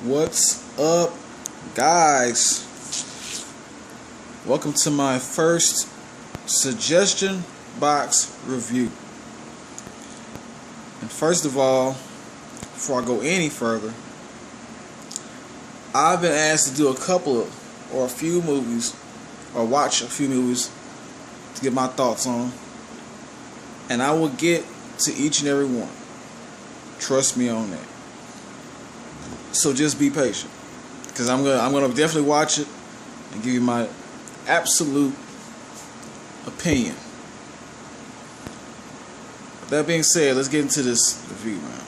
What's up, guys? Welcome to my first suggestion box review. And first of all, before I go any further, I've been asked to do a few movies, or watch a few movies to get my thoughts on, and I will get to each and every one. Trust me on that. So just be patient, because I'm gonna definitely watch it and give you my absolute opinion. With that being said, let's get into this review, man.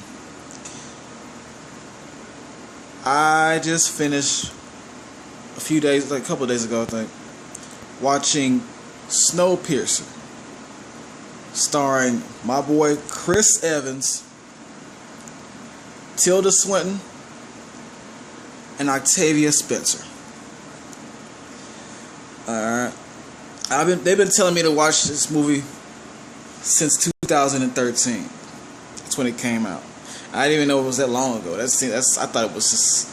I just finished a couple of days ago, I think, watching Snowpiercer, starring my boy Chris Evans, Tilda Swinton, and Octavia Spencer. Alright. They've been telling me to watch this movie since 2013. That's when it came out. I didn't even know it was that long ago. I thought it was just,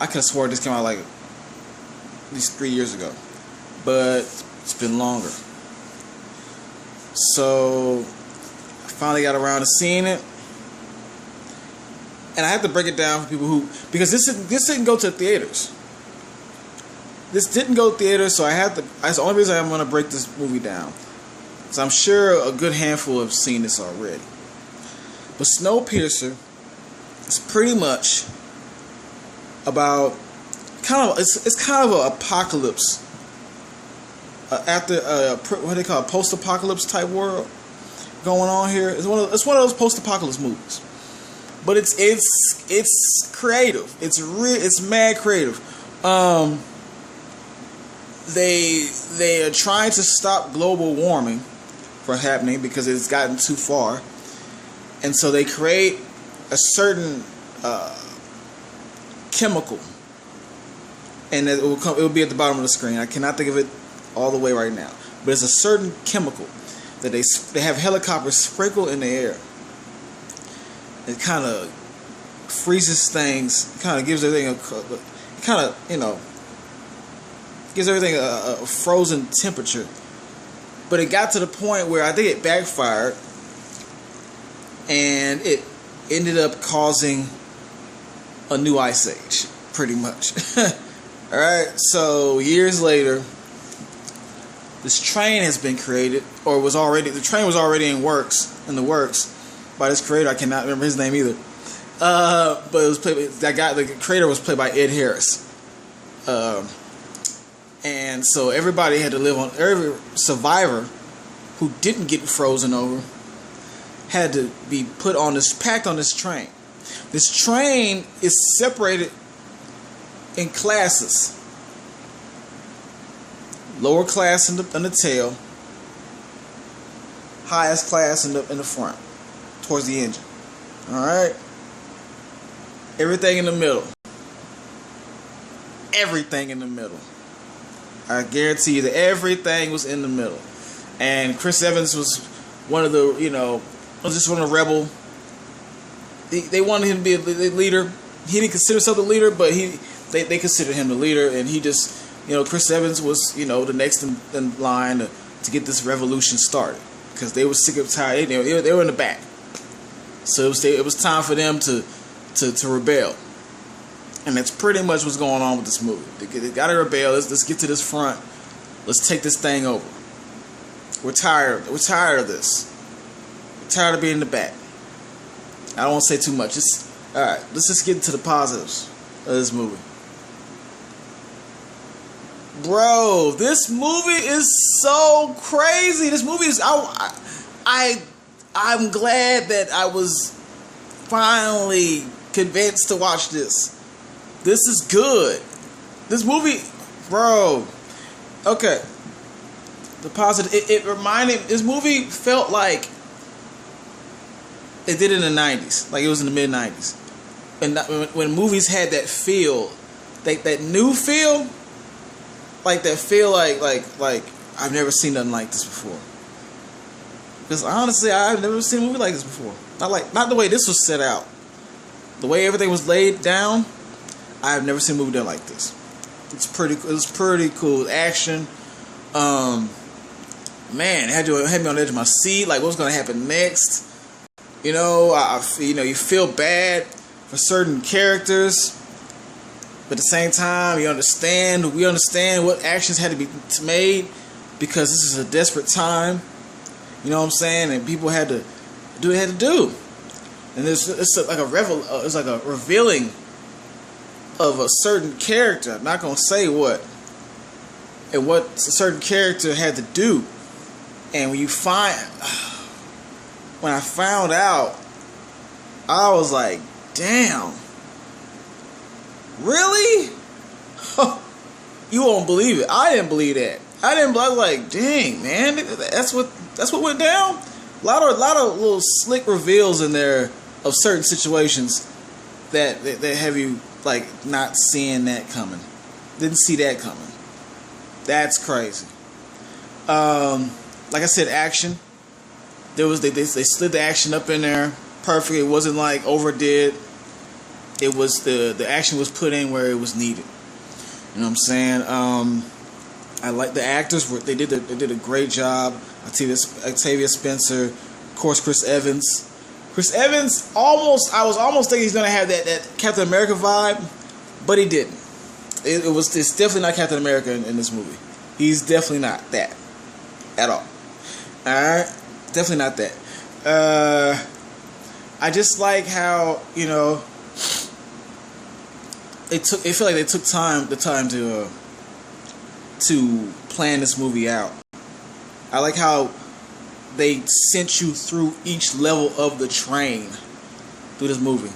I could have sworn this came out like at least 3 years ago. But it's been longer. So I finally got around to seeing it. And I have to break it down for people because this didn't go to theaters. This didn't go to theaters, so that's the only reason I'm going to break this movie down. So I'm sure a good handful have seen this already. But Snowpiercer is pretty much about it's kind of an apocalypse after what they call a post-apocalypse type world going on here. It's one of those post-apocalypse movies. But it's creative. It's mad creative. They are trying to stop global warming from happening because it's gotten too far, and so they create a certain chemical, and it will be at the bottom of the screen. I cannot think of it all the way right now, but it's a certain chemical that they have helicopters sprinkle in the air. It kind of freezes things. Kind of gives everything gives everything a frozen temperature. But it got to the point where I think it backfired, and it ended up causing a new ice age, pretty much. All right. So years later, this train has been created, or the train was already in the works. By this creator, I cannot remember his name either. But it was played by the creator was played by Ed Harris. And so everybody had to every survivor who didn't get frozen over had to be packed on this train. This train is separated in classes. Lower class in the tail, highest class in the front. Towards the engine. Alright? Everything in the middle. Everything in the middle. I guarantee you that everything was in the middle. And Chris Evans was one of the, just one of the rebel. They wanted him to be a leader. He didn't consider himself the leader, but they considered him the leader, and he just, Chris Evans was, the next in line to get this revolution started. Because they were sick and tired. They were in the back. So it was time for them to rebel, and that's pretty much what's going on with this movie. They got to rebel. Let's get to this front. Let's take this thing over. We're tired of this. We're tired of being in the back. I don't want to say too much. All right. Let's just get into the positives of this movie. Bro, this movie is so crazy. This movie is I'm glad that I was finally convinced to watch this. This is good. This movie, bro. Okay. The positive. This movie felt like it did in the 90s. Like it was in the mid-90s. And when movies had that feel, that new feel, like that feel like I've never seen nothing like this before. Because honestly, I've never seen a movie like this before. Not the way this was set out. The way everything was laid down. I've never seen a movie done like this. It's pretty cool. Action. Man, it had me on the edge of my seat. Like, what's gonna happen next? You know, you feel bad for certain characters, but at the same time, we understand what actions had to be made because this is a desperate time. You know what I'm saying? And people had to do what they had to do. And it's like a revealing of a certain character. I'm not gonna say what and what a certain character had to do. And when I found out, I was like, damn, really? You won't believe it. I didn't believe that. I was like, dang, man, that's what went down. A lot of little slick reveals in there of certain situations that have you like not seeing that coming. Didn't see that coming. That's crazy. Like I said, action. They slid the action up in there perfect. It wasn't like overdid. It was the action was put in where it was needed. You know what I'm saying? I like the actors. They did a great job. Octavia Spencer, of course, Chris Evans. I was almost thinking he's gonna have that Captain America vibe, but he didn't. It's definitely not Captain America in this movie. He's definitely not that at all. Alright? Definitely not that. I just like how, you know, I feel like they took the time to plan this movie out. I like how they sent you through each level of the train through this movie.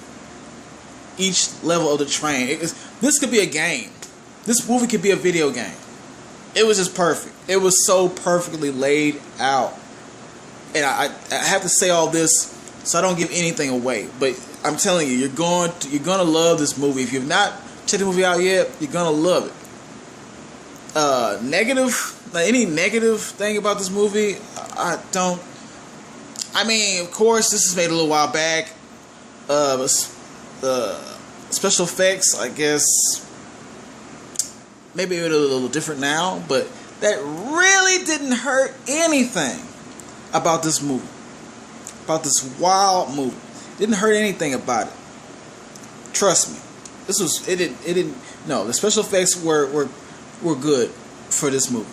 Each level of the train. This could be a game. This movie could be a video game. It was just perfect. It was so perfectly laid out. And I have to say all this so I don't give anything away. But I'm telling you, you're gonna love this movie. If you've not checked the movie out yet, you're gonna love it. Any negative thing about this movie, I mean, of course, this was made a little while back. Special effects, I guess, maybe it's a little different now, but that really didn't hurt anything about this movie. About this wild movie. Didn't hurt anything about it. Trust me. The special effects were good for this movie.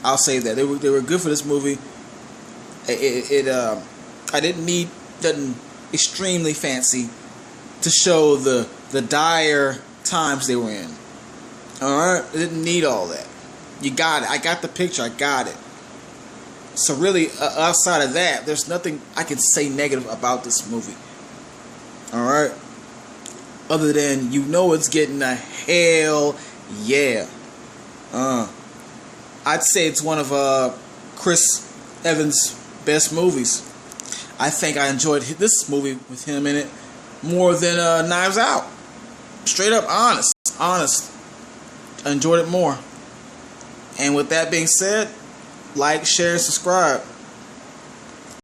I'll say that. They were good for this movie. I didn't need nothing extremely fancy to show the dire times they were in. Alright? I didn't need all that. You got it. I got the picture. I got it. So really, outside of that, there's nothing I can say negative about this movie. Alright? Other than, it's getting a hell yeah. I'd say it's one of Chris Evans' best movies. I think I enjoyed this movie with him in it more than Knives Out. Straight up honest. I enjoyed it more. And with that being said, like, share, subscribe.